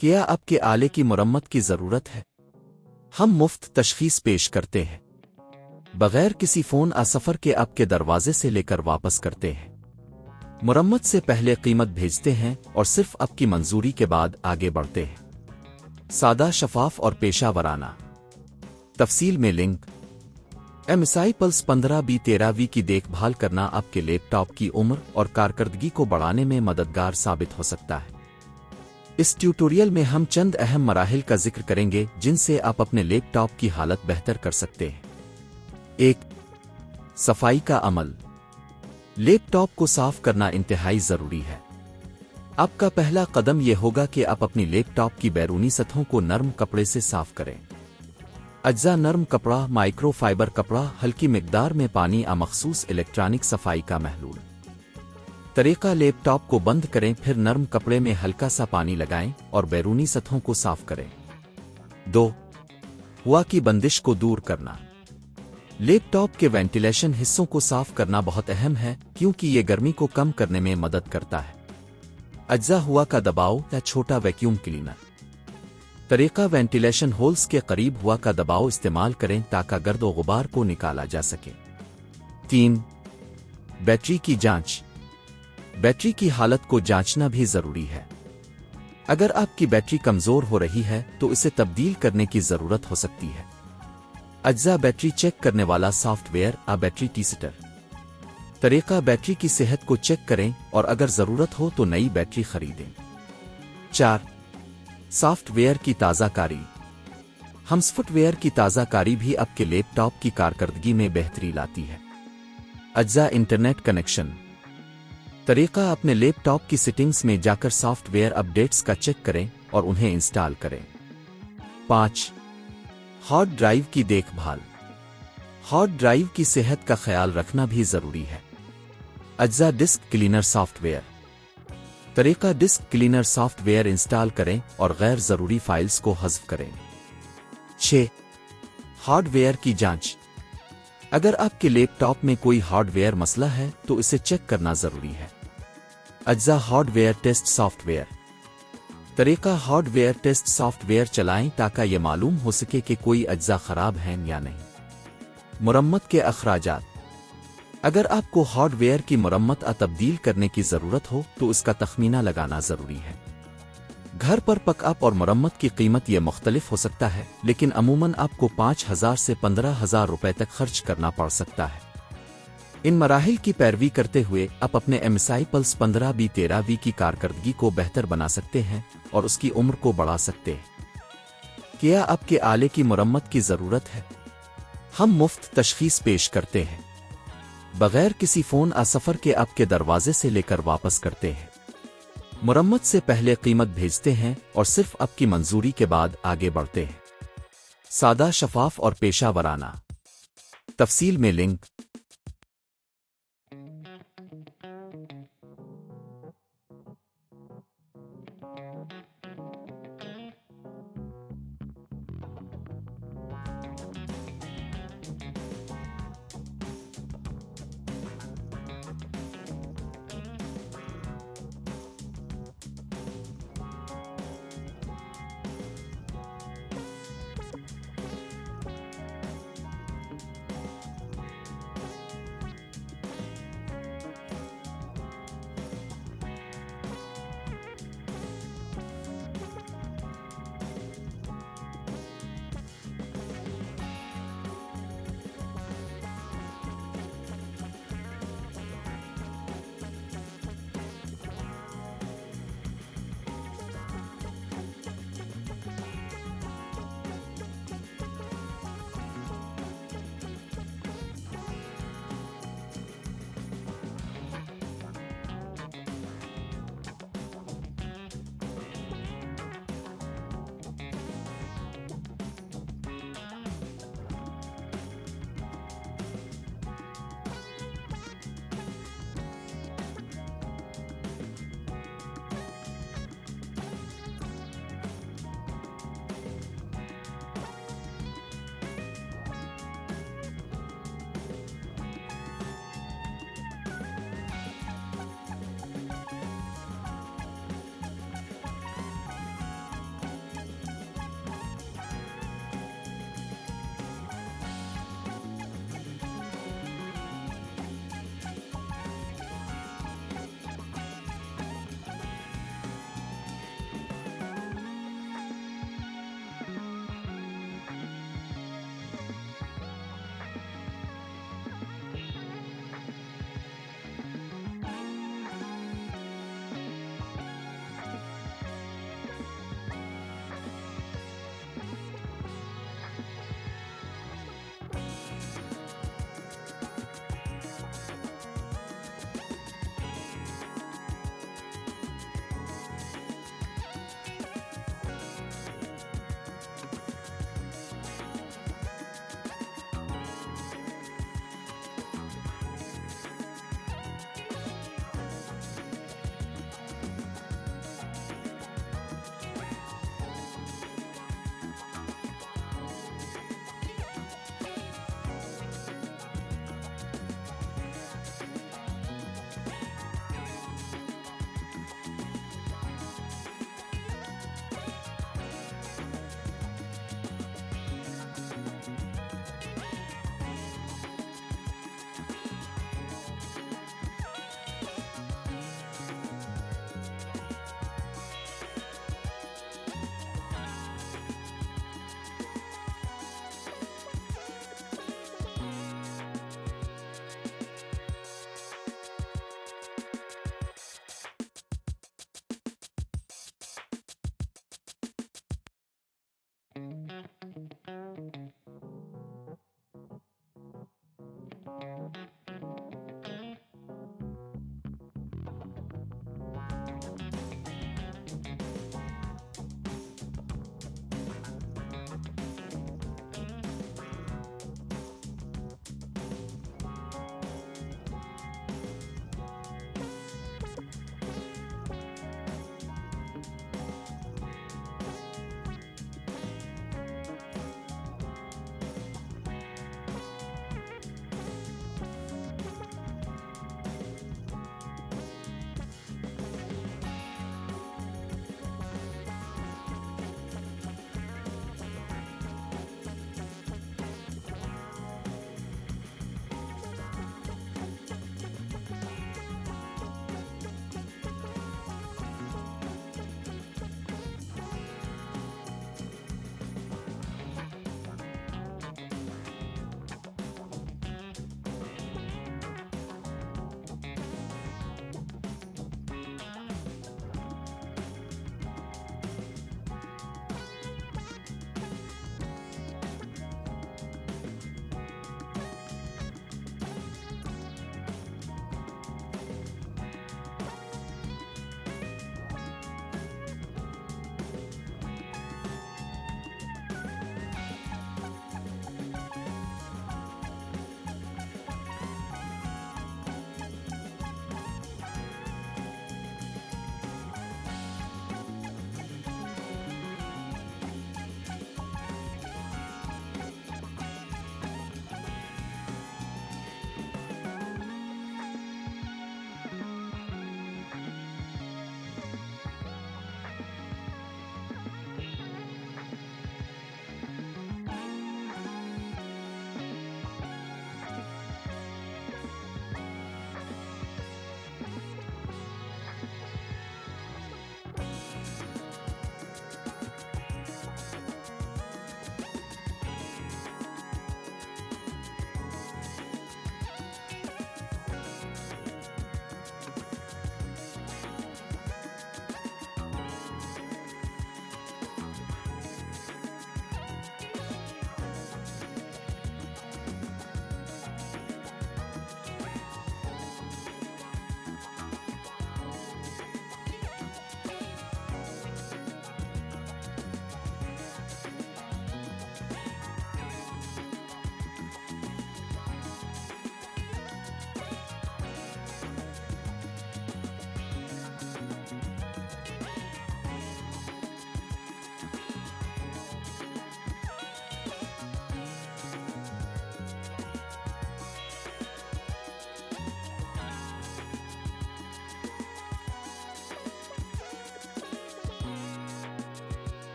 کیا آپ کے آلے کی مرمت کی ضرورت ہے؟ ہم مفت تشخیص پیش کرتے ہیں بغیر کسی فون سفر کے آپ کے دروازے سے لے کر واپس کرتے ہیں۔ مرمت سے پہلے قیمت بھیجتے ہیں اور صرف آپ کی منظوری کے بعد آگے بڑھتے ہیں۔ سادہ، شفاف اور پیشہ ورانہ۔ تفصیل میں لنک۔ MSI Pulse 15B13V کی دیکھ بھال کرنا آپ کے لیپ ٹاپ کی عمر اور کارکردگی کو بڑھانے میں مددگار ثابت ہو سکتا ہے۔ اس ٹیوٹوریل میں ہم چند اہم مراحل کا ذکر کریں گے جن سے آپ اپنے لیپ ٹاپ کی حالت بہتر کر سکتے ہیں۔ 1. صفائی کا عمل۔ لیپ ٹاپ کو صاف کرنا انتہائی ضروری ہے۔ آپ کا پہلا قدم یہ ہوگا کہ آپ اپنی لیپ ٹاپ کی بیرونی سطحوں کو نرم کپڑے سے صاف کریں۔ اجزاء: نرم کپڑا، مائکرو فائبر کپڑا، ہلکی مقدار میں پانی مخصوص الیکٹرانک صفائی کا محلول۔ طریقہ: لیپ ٹاپ کو بند کریں، پھر نرم کپڑے میں ہلکا سا پانی لگائیں اور بیرونی سطحوں کو صاف کریں۔ 2. ہوا کی بندش کو دور کرنا۔ لیپ ٹاپ کے وینٹیلیشن حصوں کو صاف کرنا بہت اہم ہے کیونکہ یہ گرمی کو کم کرنے میں مدد کرتا ہے۔ اجزاء: ہوا کا دباؤ یا چھوٹا ویکیوم کلینر۔ طریقہ: وینٹیلیشن ہولز کے قریب ہوا کا دباؤ استعمال کریں تاکہ گرد و غبار کو نکالا جا سکے۔ 3. بیٹری کی جانچ۔ بیٹری کی حالت کو جانچنا بھی ضروری ہے۔ اگر آپ کی بیٹری کمزور ہو رہی ہے تو اسے تبدیل کرنے کی ضرورت ہو سکتی ہے۔ اجزاء: بیٹری چیک کرنے والا سافٹ ویئر بیٹری ٹیسٹر۔ طریقہ: بیٹری کی صحت کو چیک کریں اور اگر ضرورت ہو تو نئی بیٹری خریدیں۔ 4. سافٹ ویئر کی تازہ کاری۔ ہم سافٹ ویئر کی تازہ کاری بھی آپ کے لیپ ٹاپ کی کارکردگی میں بہتری لاتی ہے۔ اجزاء: انٹرنیٹ کنیکشن۔ طریقہ: اپنے لیپ ٹاپ کی سیٹنگز میں جا کر سافٹ ویئر اپ ڈیٹس کا چیک کریں اور انہیں انسٹال کریں۔ 5. ہارڈ ڈرائیو کی دیکھ بھال۔ ہارڈ ڈرائیو کی صحت کا خیال رکھنا بھی ضروری ہے۔ اجزاء: ڈسک کلینر سافٹ ویئر۔ طریقہ: disk cleaner soft where install کریں اور غیر ضروری فائلز کو حذف کریں۔ 6. ہارڈ ویئر کی جانچ۔ اگر آپ کے لیپ ٹاپ میں کوئی ہارڈ ویئر مسئلہ ہے تو اسے چیک کرنا ضروری ہے۔ اجزاء: hardware test software. طریقہ: hardware test software چلائیں تاکہ یہ معلوم ہو سکے کہ کوئی اجزاء خراب ہیں یا نہیں۔ مرمت کے اخراجات۔ اگر آپ کو ہارڈ ویئر کی مرمت تبدیل کرنے کی ضرورت ہو تو اس کا تخمینہ لگانا ضروری ہے۔ گھر پر پک اپ اور مرمت کی قیمت یہ مختلف ہو سکتا ہے لیکن عموماً آپ کو 5,000 سے 15,000 روپے تک خرچ کرنا پڑ سکتا ہے۔ ان مراحل کی پیروی کرتے ہوئے آپ اپنے MSI Pulse 15B13V کی کارکردگی کو بہتر بنا سکتے ہیں اور اس کی عمر کو بڑھا سکتے ہیں۔ کیا آپ کے آلے کی مرمت کی ضرورت ہے؟ ہم مفت تشخیص پیش کرتے ہیں بغیر کسی فون سفر کے آپ کے دروازے سے لے کر واپس کرتے ہیں۔ مرمت سے پہلے قیمت بھیجتے ہیں اور صرف آپ کی منظوری کے بعد آگے بڑھتے ہیں۔ سادہ، شفاف اور پیشہ ورانہ۔ تفصیل میں لنک۔